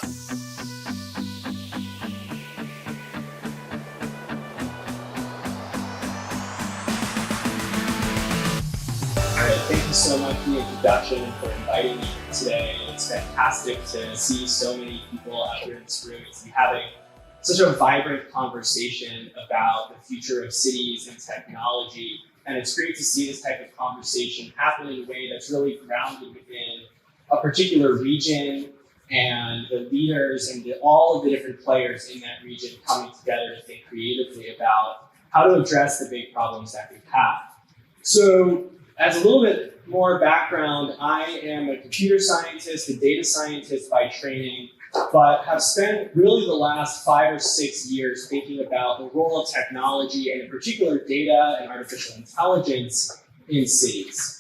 Thank you so much for the introduction and for inviting me today. It's fantastic to see so many people out here in this room and to be having such a vibrant conversation about the future of cities and technology. And it's great to see this type of conversation happen in a way that's really grounded within a particular region and the leaders and all of the different players in that region coming together to think creatively about how to address the big problems that we have. So, as a little bit more background, I am a computer scientist, a data scientist by training, but have spent really the last 5 or 6 years thinking about the role of technology and in particular data and artificial intelligence in cities.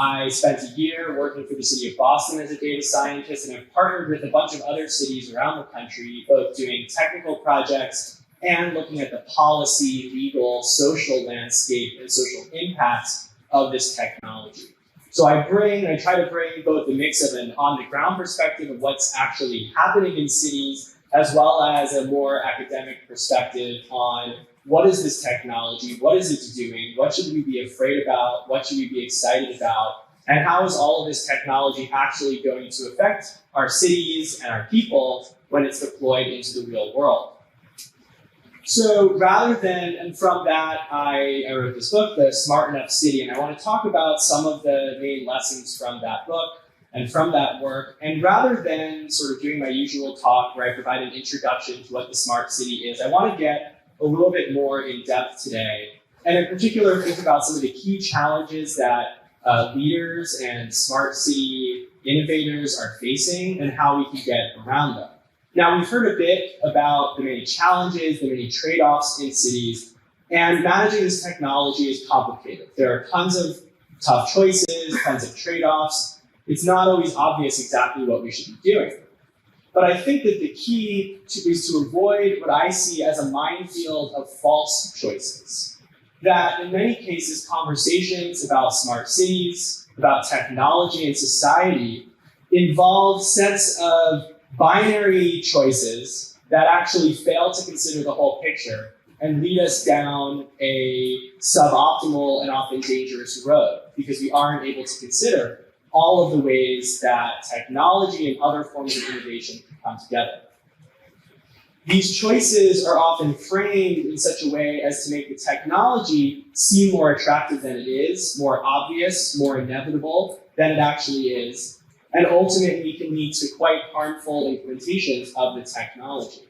I spent a year working for the city of Boston as a data scientist and have partnered with a bunch of other cities around the country, both doing technical projects and looking at the policy, legal, social landscape and social impacts of this technology. So I try to bring both the mix of an on-the-ground perspective of what's actually happening in cities, as well as a more academic perspective on what is this technology, what is it doing, what should we be afraid about, what should we be excited about, and how is all of this technology actually going to affect our cities and our people when it's deployed into the real world. So and from that, I wrote this book, The Smart Enough City, and I want to talk about some of the main lessons from that book and from that work. And rather than sort of doing my usual talk where I provide an introduction to what the smart city is, I want to get a little bit more in depth today. And in particular, think about some of the key challenges that leaders and smart city innovators are facing and how we can get around them. Now, we've heard a bit about the many challenges, the many trade-offs in cities, and managing this technology is complicated. There are tons of tough choices, tons of trade-offs. It's not always obvious exactly what we should be doing. But I think that the key is to avoid what I see as a minefield of false choices. That in many cases, conversations about smart cities, about technology and society involve sets of binary choices that actually fail to consider the whole picture and lead us down a suboptimal and often dangerous road because we aren't able to consider all of the ways that technology and other forms of innovation can come together. These choices are often framed in such a way as to make the technology seem more attractive than it is, more obvious, more inevitable than it actually is, and ultimately can lead to quite harmful implementations of the technology.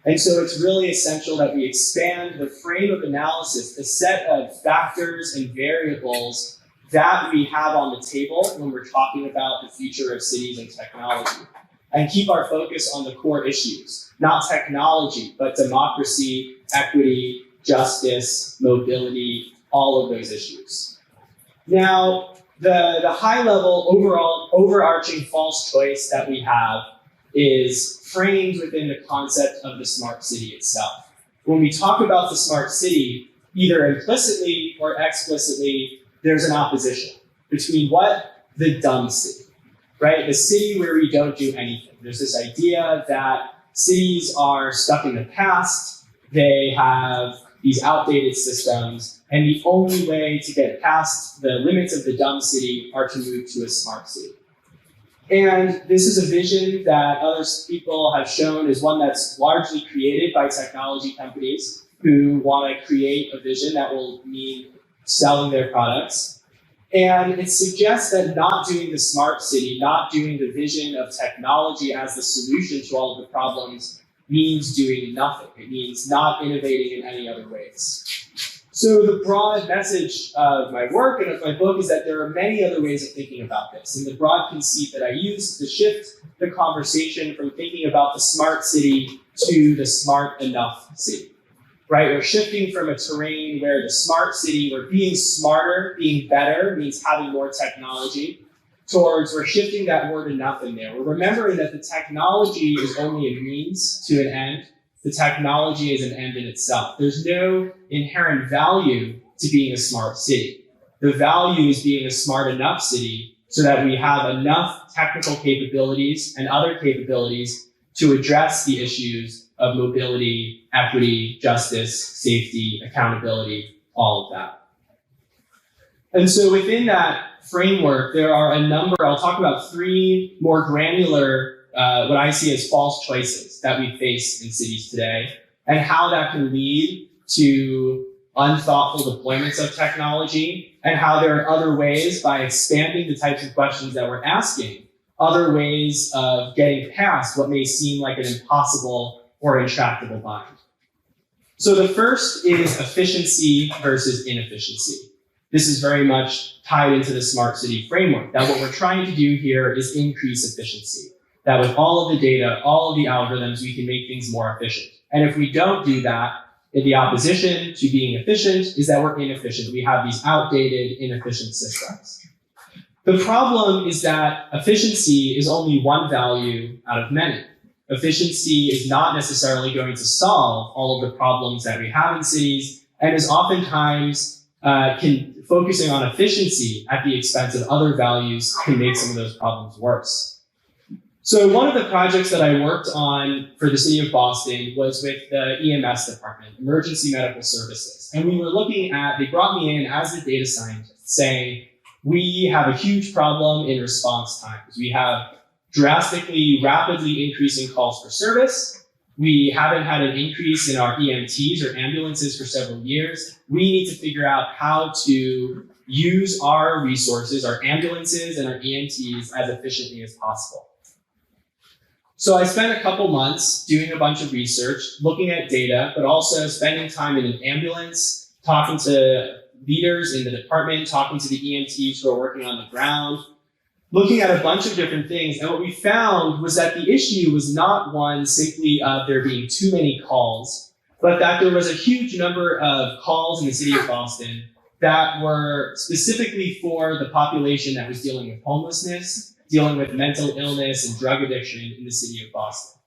And so it's really essential that we expand the frame of analysis, the set of factors and variables that we have on the table when we're talking about the future of cities and technology, and keep our focus on the core issues, not technology, but democracy, equity, justice, mobility, all of those issues. Now, the high-level overarching false choice that we have is framed within the concept of the smart city itself. When we talk about the smart city, either implicitly or explicitly, there's an opposition between what? The dumb city, right? The city where we don't do anything. There's this idea that cities are stuck in the past, they have these outdated systems, and the only way to get past the limits of the dumb city are to move to a smart city. And this is a vision that other people have shown is one that's largely created by technology companies who want to create a vision that will mean selling their products. And it suggests that not doing the smart city, not doing the vision of technology as the solution to all of the problems means doing nothing. It means not innovating in any other ways. So the broad message of my work and of my book is that there are many other ways of thinking about this. And the broad conceit that I use to shift the conversation from thinking about the smart city to the smart enough city, right? We're shifting from a terrain where the smart city, where being smarter, being better means having more technology, towards we're shifting that word enough in there. We're remembering that the technology is only a means to an end. The technology is an end in itself. There's no inherent value to being a smart city. The value is being a smart enough city so that we have enough technical capabilities and other capabilities to address the issues of mobility, equity, justice, safety, accountability, all of that. And so within that framework, there are a number, I'll talk about three more granular, what I see as false choices that we face in cities today, and how that can lead to unthoughtful deployments of technology, and how there are other ways, by expanding the types of questions that we're asking, other ways of getting past what may seem like an impossible or intractable bind. So the first is efficiency versus inefficiency. This is very much tied into the smart city framework, that what we're trying to do here is increase efficiency. That with all of the data, all of the algorithms, we can make things more efficient. And if we don't do that, the opposition to being efficient is that we're inefficient. We have these outdated, inefficient systems. The problem is that efficiency is only one value out of many. Efficiency is not necessarily going to solve all of the problems that we have in cities, and is oftentimes focusing on efficiency at the expense of other values can make some of those problems worse. So one of the projects that I worked on for the city of Boston was with the EMS department, Emergency Medical Services. And we were looking at, they brought me in as a data scientist saying, we have a huge problem in response times. We have drastically, rapidly increasing calls for service. We haven't had an increase in our EMTs or ambulances for several years. We need to figure out how to use our resources, our ambulances and our EMTs, as efficiently as possible. So I spent a couple months doing a bunch of research, looking at data, but also spending time in an ambulance, talking to leaders in the department, talking to the EMTs who are working on the ground, looking at a bunch of different things. And what we found was that the issue was not one simply of there being too many calls, but that there was a huge number of calls in the city of Boston that were specifically for the population that was dealing with homelessness, dealing with mental illness and drug addiction in the city of Boston.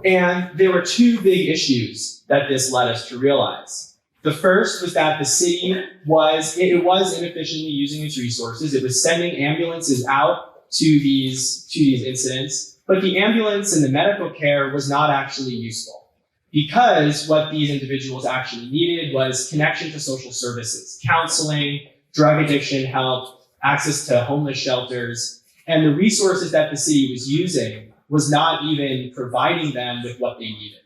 And there were two big issues that this led us to realize. The first was that the city was inefficiently using its resources. It was sending ambulances out to these incidents, but the ambulance and the medical care was not actually useful, because what these individuals actually needed was connection to social services, counseling, drug addiction help, access to homeless shelters. And the resources that the city was using was not even providing them with what they needed.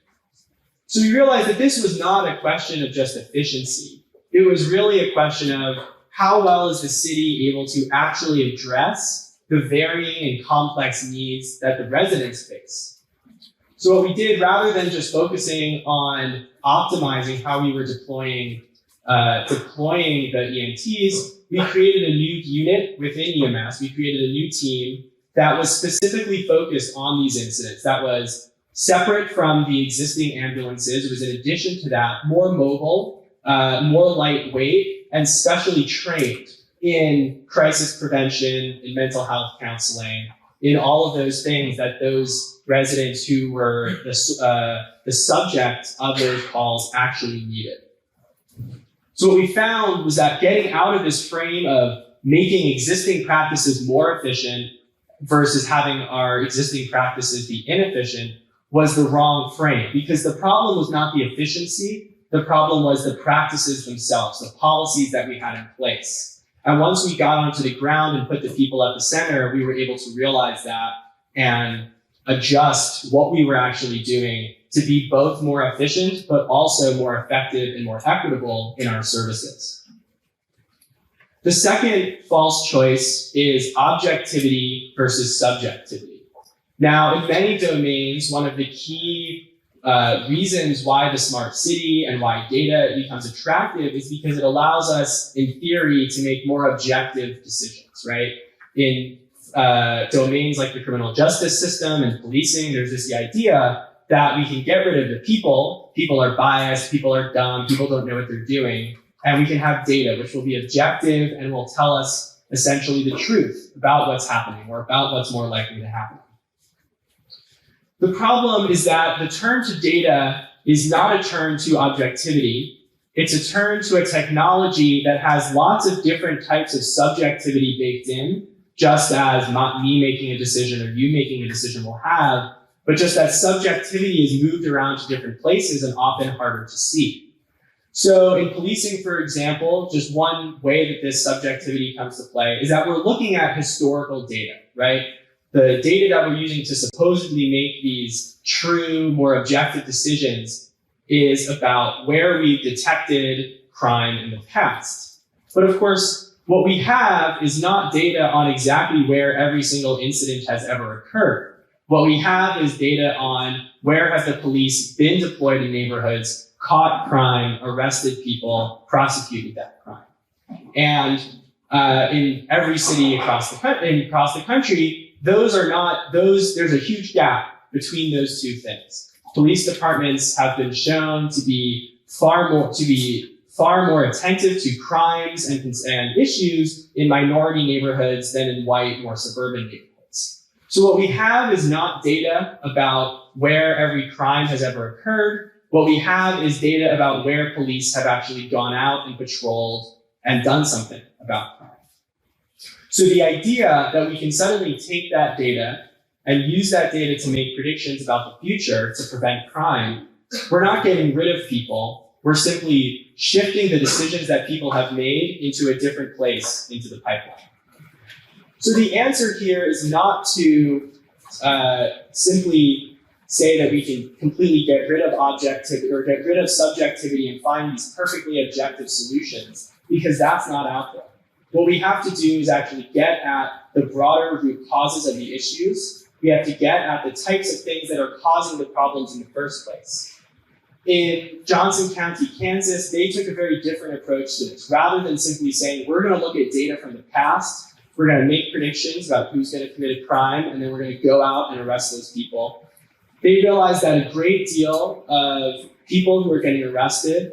So we realized that this was not a question of just efficiency. It was really a question of how well is the city able to actually address the varying and complex needs that the residents face. So what we did, rather than just focusing on optimizing how we were deploying the EMTs, we created a new unit within EMS. We created a new team that was specifically focused on these incidents, that was separate from the existing ambulances. It was, in addition to that, more mobile, more lightweight, and specially trained in crisis prevention, in mental health counseling, in all of those things that those residents who were the subject of those calls actually needed. So what we found was that getting out of this frame of making existing practices more efficient versus having our existing practices be inefficient was the wrong frame, because the problem was not the efficiency. The problem was the practices themselves, the policies that we had in place. And once we got onto the ground and put the people at the center, we were able to realize that and adjust what we were actually doing to be both more efficient, but also more effective and more equitable in our services. The second false choice is objectivity versus subjectivity. Now, in many domains, one of the key reasons why the smart city and why data becomes attractive is because it allows us, in theory, to make more objective decisions, right? In domains like the criminal justice system and policing, there's this idea that we can get rid of the people. People are biased, people are dumb, people don't know what they're doing. And we can have data which will be objective and will tell us essentially the truth about what's happening or about what's more likely to happen. The problem is that the turn to data is not a turn to objectivity. It's a turn to a technology that has lots of different types of subjectivity baked in just as not me making a decision or you making a decision will have, but just that subjectivity is moved around to different places and often harder to see. So in policing, for example, just one way that this subjectivity comes to play is that we're looking at historical data, right? The data that we're using to supposedly make these true, more objective decisions is about where we've detected crime in the past. But of course, what we have is not data on exactly where every single incident has ever occurred. What we have is data on where has the police been deployed in neighborhoods, caught crime, arrested people, prosecuted that crime. And in every city across the country, there's a huge gap between those two things. Police departments have been shown to be far more attentive to crimes and issues in minority neighborhoods than in white, more suburban neighborhoods. So what we have is not data about where every crime has ever occurred. What we have is data about where police have actually gone out and patrolled and done something about crime. So the idea that we can suddenly take that data and use that data to make predictions about the future to prevent crime, we're not getting rid of people. We're simply shifting the decisions that people have made into a different place into the pipeline. So the answer here is not to simply say that we can completely get rid of objectivity or get rid of subjectivity and find these perfectly objective solutions, because that's not out there. What we have to do is actually get at the broader root causes of the issues. We have to get at the types of things that are causing the problems in the first place. In Johnson County, Kansas, they took a very different approach to this. Rather than simply saying, we're going to look at data from the past, we're going to make predictions about who's going to commit a crime, and then we're going to go out and arrest those people. They realized that a great deal of people who are getting arrested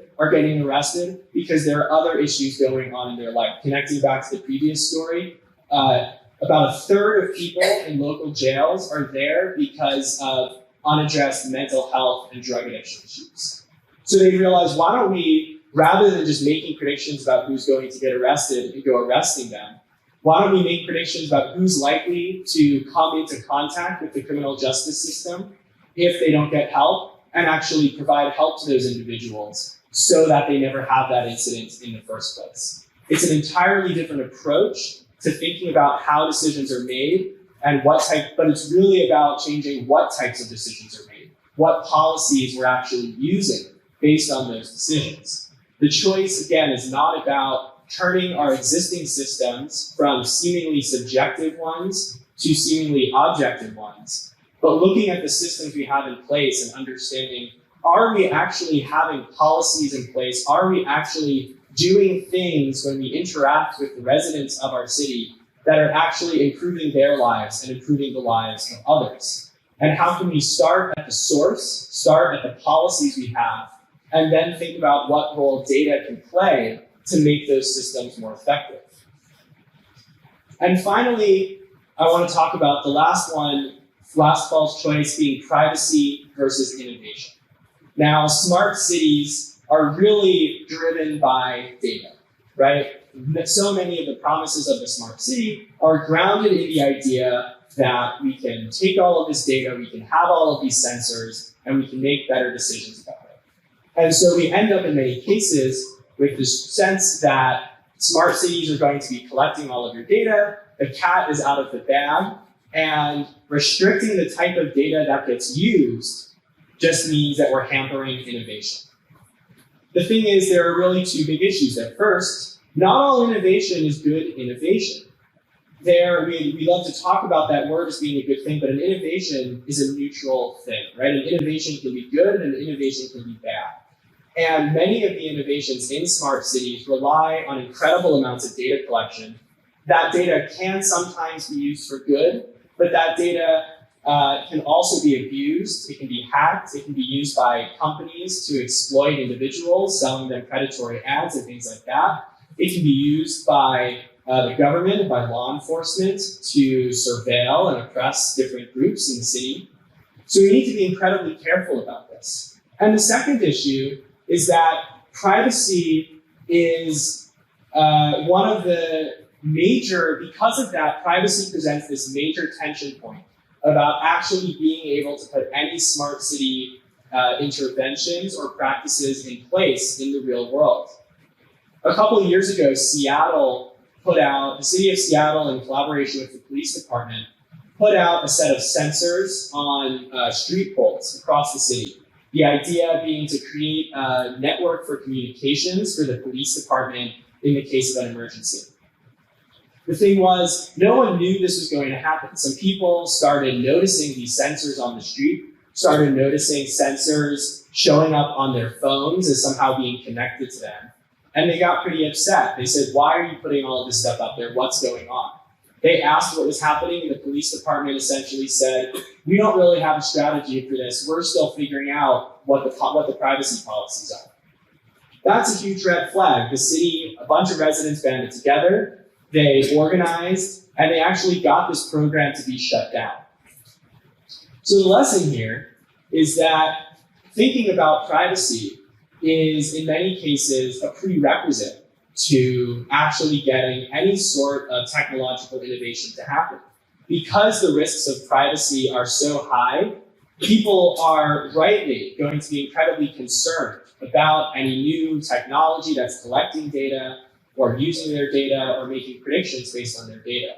because there are other issues going on in their life. Connecting back to the previous story, about a third of people in local jails are there because of unaddressed mental health and drug addiction issues. So they realized, why don't we, rather than just making predictions about who's going to get arrested and go arresting them, why don't we make predictions about who's likely to come into contact with the criminal justice system if they don't get help, and actually provide help to those individuals so that they never have that incident in the first place. It's an entirely different approach to thinking about how decisions are made and but it's really about changing what types of decisions are made, what policies we're actually using based on those decisions. The choice, again, is not about turning our existing systems from seemingly subjective ones to seemingly objective ones, but looking at the systems we have in place and understanding, are we actually having policies in place? Are we actually doing things when we interact with the residents of our city that are actually improving their lives and improving the lives of others? And how can we start at the source, start at the policies we have, and then think about what role data can play to make those systems more effective? And finally, I want to talk about the last false choice being privacy versus innovation. Now, smart cities are really driven by data, right? So many of the promises of the smart city are grounded in the idea that we can take all of this data, we can have all of these sensors, and we can make better decisions about it. And so we end up in many cases with this sense that smart cities are going to be collecting all of your data, the cat is out of the bag, and restricting the type of data that gets used just means that we're hampering innovation. The thing is, there are really two big issues. At first, not all innovation is good innovation. We love to talk about that word as being a good thing, but an innovation is a neutral thing, right? An innovation can be good and an innovation can be bad. And many of the innovations in smart cities rely on incredible amounts of data collection. That data can sometimes be used for good, but that data can also be abused. It can be hacked. It can be used by companies to exploit individuals, selling them predatory ads and things like that. It can be used by the government, by law enforcement, to surveil and oppress different groups in the city. So we need to be incredibly careful about this. And the second issue is that privacy is one of the because of that, privacy presents this major tension point about actually being able to put any smart city interventions or practices in place in the real world. A couple of years ago, the city of Seattle, in collaboration with the police department, put out a set of sensors on street poles across the city. The idea being to create a network for communications for the police department in the case of an emergency. The thing was, no one knew this was going to happen. Some people started noticing these sensors on the street, started noticing sensors showing up on their phones as somehow being connected to them. And they got pretty upset. They said, why are you putting all of this stuff up there? What's going on? They asked what was happening, and the police department essentially said, we don't really have a strategy for this. We're still figuring out what the privacy policies are. That's a huge red flag. The city, a bunch of residents banded together, they organized, and they actually got this program to be shut down. So the lesson here is that thinking about privacy is, in many cases, a prerequisite to actually getting any sort of technological innovation to happen. Because the risks of privacy are so high, people are rightly going to be incredibly concerned about any new technology that's collecting data or using their data or making predictions based on their data.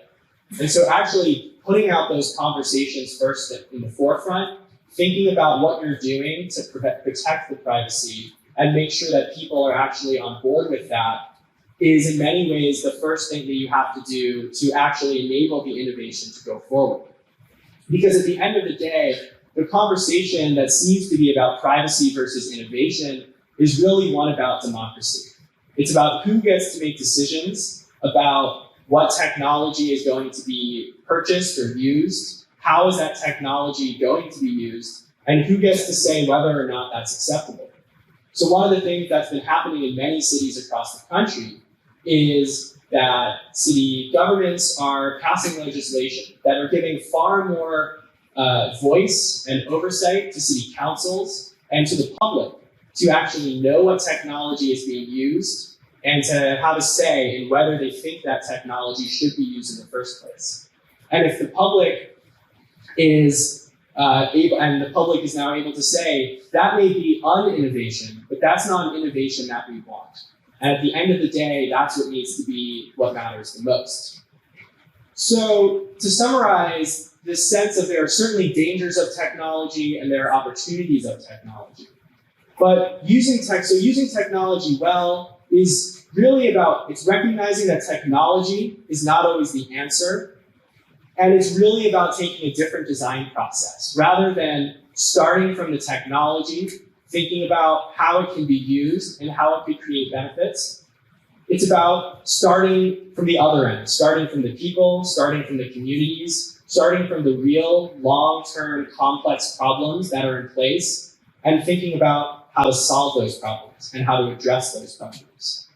And so actually putting out those conversations first in the forefront, thinking about what you're doing to protect the privacy and make sure that people are actually on board with that is in many ways the first thing that you have to do to actually enable the innovation to go forward. Because at the end of the day, the conversation that seems to be about privacy versus innovation is really one about democracy. It's about who gets to make decisions about what technology is going to be purchased or used, how is that technology going to be used, and who gets to say whether or not that's acceptable. So one of the things that's been happening in many cities across the country is that city governments are passing legislation that are giving far more voice and oversight to city councils and to the public to actually know what technology is being used and to have a say in whether they think that technology should be used in the first place. And if the public is now able to say, that may be un-innovation, but that's not an innovation that we want. And at the end of the day, that's what needs to be what matters the most. So to summarize, this sense of there are certainly dangers of technology and there are opportunities of technology. But using technology well is really about, it's recognizing that technology is not always the answer. And it's really about taking a different design process. Rather than starting from the technology, thinking about how it can be used and how it could create benefits, it's about starting from the other end, starting from the people, starting from the communities, starting from the real long-term complex problems that are in place, and thinking about how to solve those problems and how to address those problems.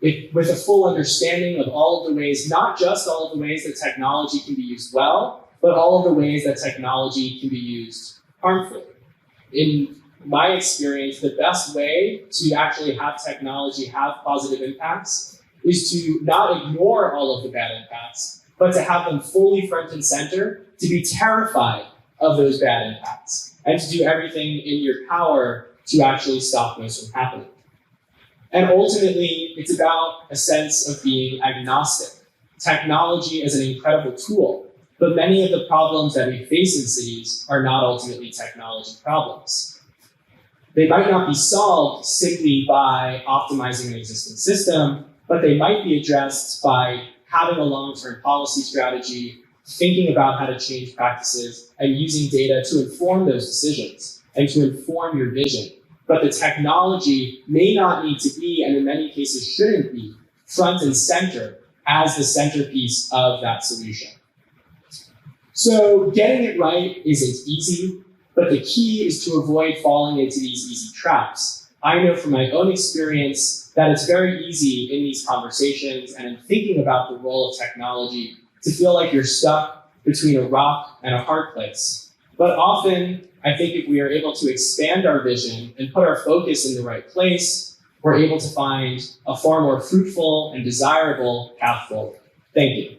With a full understanding of all of the ways, not just all of the ways that technology can be used well, but all of the ways that technology can be used harmfully. In my experience, the best way to actually have technology have positive impacts is to not ignore all of the bad impacts, but to have them fully front and center, to be terrified of those bad impacts, and to do everything in your power to actually stop those from happening. And ultimately, it's about a sense of being agnostic. Technology is an incredible tool, but many of the problems that we face in cities are not ultimately technology problems. They might not be solved simply by optimizing an existing system, but they might be addressed by having a long-term policy strategy, thinking about how to change practices, and using data to inform those decisions and to inform your vision. But the technology may not need to be, and in many cases shouldn't be, front and center as the centerpiece of that solution. So getting it right isn't easy, but the key is to avoid falling into these easy traps. I know from my own experience that it's very easy in these conversations and in thinking about the role of technology to feel like you're stuck between a rock and a hard place. But often, I think if we are able to expand our vision and put our focus in the right place, we're able to find a far more fruitful and desirable path forward. Thank you.